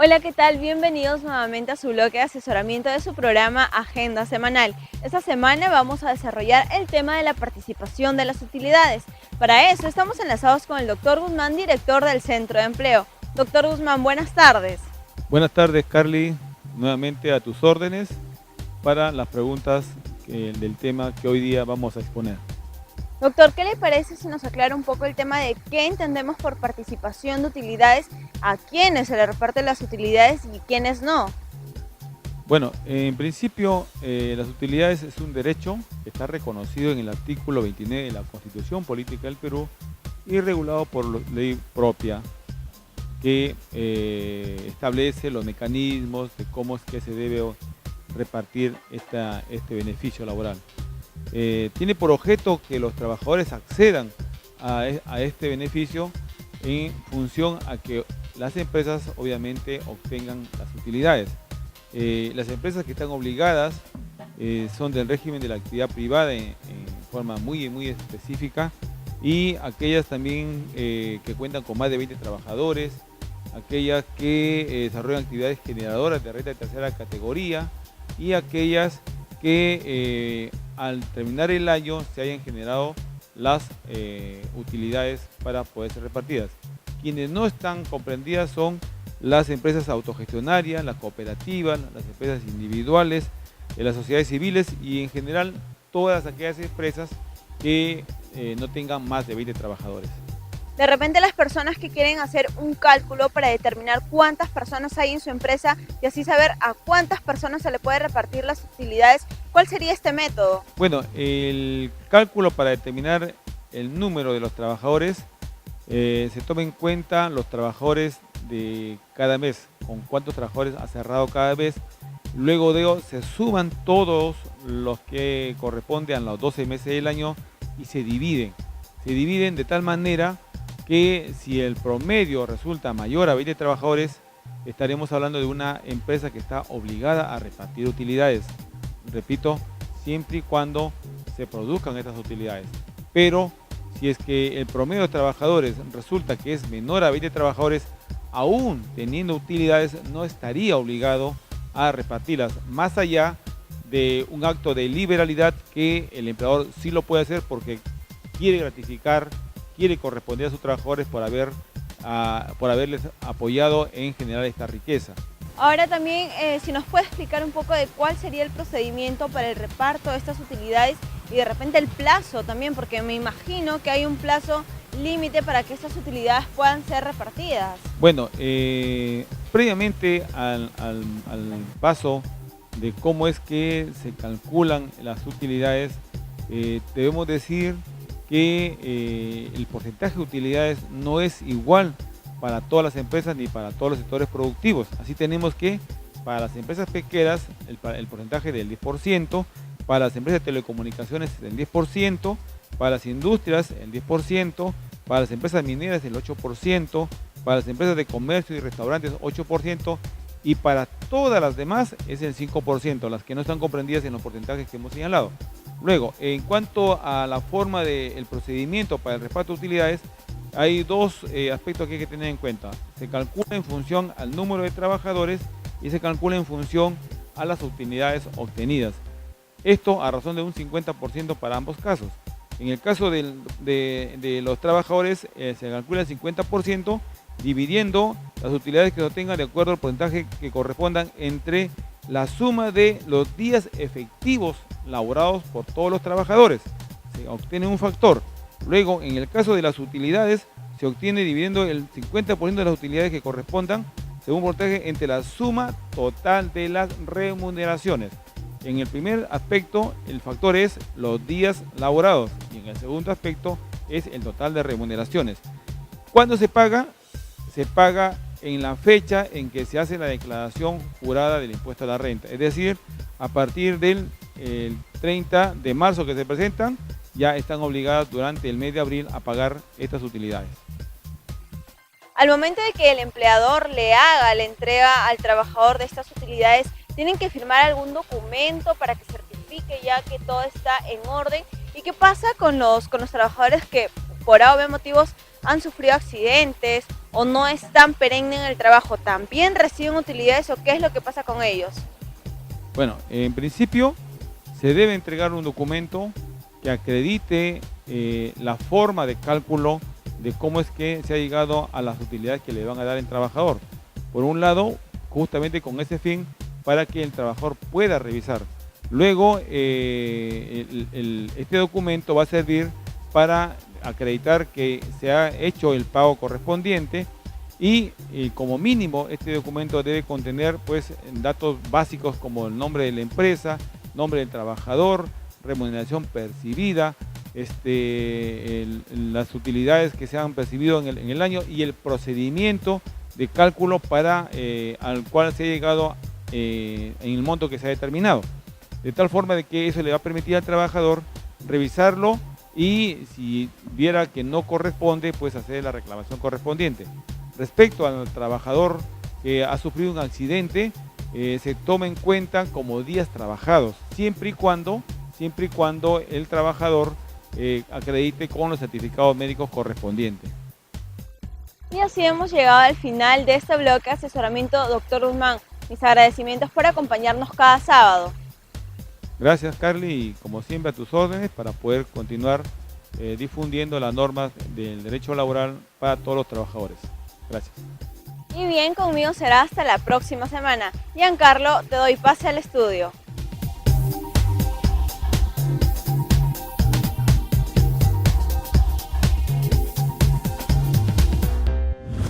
Hola, ¿qué tal? Bienvenidos nuevamente a su bloque de asesoramiento de su programa Agenda Semanal. Esta semana vamos a desarrollar el tema de la participación de las utilidades. Para eso estamos enlazados con el doctor Guzmán, director del Centro de Empleo. Doctor Guzmán, buenas tardes. Buenas tardes, Carly. Nuevamente a tus órdenes para las preguntas del tema que hoy día vamos a exponer. Doctor, ¿qué le parece si nos aclara un poco el tema de qué entendemos por participación de utilidades, a quiénes se le reparten las utilidades y quiénes no? Bueno, en principio, las utilidades es un derecho que está reconocido en el artículo 29 de la Constitución Política del Perú y regulado por ley propia que establece los mecanismos de cómo es que se debe repartir este beneficio laboral. Tiene por objeto que los trabajadores accedan a este beneficio en función a que las empresas obviamente obtengan las utilidades. Las empresas que están obligadas son del régimen de la actividad privada en forma muy específica, y aquellas también que cuentan con más de 20 trabajadores, aquellas que desarrollan actividades generadoras de renta de tercera categoría y aquellas que al terminar el año se hayan generado las utilidades para poder ser repartidas. Quienes no están comprendidas son las empresas autogestionarias, las cooperativas, las empresas individuales, las sociedades civiles y en general todas aquellas empresas que no tengan más de 20 trabajadores. De repente las personas que quieren hacer un cálculo para determinar cuántas personas hay en su empresa y así saber a cuántas personas se le puede repartir las utilidades, ¿cuál sería este método? Bueno, el cálculo para determinar el número de los trabajadores se toma en cuenta los trabajadores de cada mes, con cuántos trabajadores ha cerrado cada mes. Luego de ello se suman todos los que corresponden a los 12 meses del año y se dividen. Se dividen de tal manera que si el promedio resulta mayor a 20 trabajadores, estaremos hablando de una empresa que está obligada a repartir utilidades. Repito, siempre y cuando se produzcan estas utilidades. Pero si es que el promedio de trabajadores resulta que es menor a 20 trabajadores, aún teniendo utilidades, no estaría obligado a repartirlas, más allá de un acto de liberalidad que el empleador sí lo puede hacer porque quiere gratificar, quiere corresponder a sus trabajadores por haberles apoyado en generar esta riqueza. Ahora también, si nos puede explicar un poco de cuál sería el procedimiento para el reparto de estas utilidades y de repente el plazo también, porque me imagino que hay un plazo límite para que estas utilidades puedan ser repartidas. Bueno, previamente al paso de cómo es que se calculan las utilidades, debemos decir que el porcentaje de utilidades no es igual para todas las empresas ni para todos los sectores productivos. Así tenemos que para las empresas pesqueras el porcentaje del 10%, para las empresas de telecomunicaciones el 10%, para las industrias el 10%, para las empresas mineras el 8%, para las empresas de comercio y restaurantes 8%, y para todas las demás es el 5%, las que no están comprendidas en los porcentajes que hemos señalado. Luego, en cuanto a la forma del procedimiento para el reparto de utilidades, hay dos aspectos que hay que tener en cuenta. Se calcula en función al número de trabajadores y se calcula en función a las utilidades obtenidas. Esto a razón de un 50% para ambos casos. En el caso de los trabajadores se calcula el 50% dividiendo las utilidades que se obtengan de acuerdo al porcentaje que correspondan entre la suma de los días efectivos laborados por todos los trabajadores. Se obtiene un factor. Luego, en el caso de las utilidades, se obtiene dividiendo el 50% de las utilidades que correspondan según porcentaje entre la suma total de las remuneraciones. En el primer aspecto, el factor es los días laborados y en el segundo aspecto es el total de remuneraciones. ¿Cuándo se paga? Se paga en la fecha en que se hace la declaración jurada del impuesto a la renta, es decir, a partir del 30 de marzo que se presentan, ya están obligadas durante el mes de abril a pagar estas utilidades. Al momento de que el empleador le haga la entrega al trabajador de estas utilidades, ¿tienen que firmar algún documento para que certifique ya que todo está en orden? ¿Y qué pasa con los trabajadores que por A o B motivos han sufrido accidentes o no están perenne en el trabajo, ¿también reciben utilidades o qué es lo que pasa con ellos? Bueno, en principio se debe entregar un documento que acredite la forma de cálculo de cómo es que se ha llegado a las utilidades que le van a dar al trabajador. Por un lado, justamente con ese fin, para que el trabajador pueda revisar. Luego, este documento va a servir para acreditar que se ha hecho el pago correspondiente y como mínimo este documento debe contener pues datos básicos como el nombre de la empresa, nombre del trabajador, remuneración percibida, las utilidades que se han percibido en el año y el procedimiento de cálculo al cual se ha llegado en el monto que se ha determinado. De tal forma de que eso le va a permitir al trabajador revisarlo y si viera que no corresponde, pues hacer la reclamación correspondiente. Respecto al trabajador que ha sufrido un accidente, se toma en cuenta como días trabajados, siempre y cuando el trabajador acredite con los certificados médicos correspondientes. Y así hemos llegado al final de este bloque de asesoramiento, doctor Guzmán. Mis agradecimientos por acompañarnos cada sábado. Gracias, Carly, y como siempre a tus órdenes para poder continuar difundiendo las normas del derecho laboral para todos los trabajadores. Gracias. Y bien, conmigo será hasta la próxima semana. Giancarlo, te doy pase al estudio.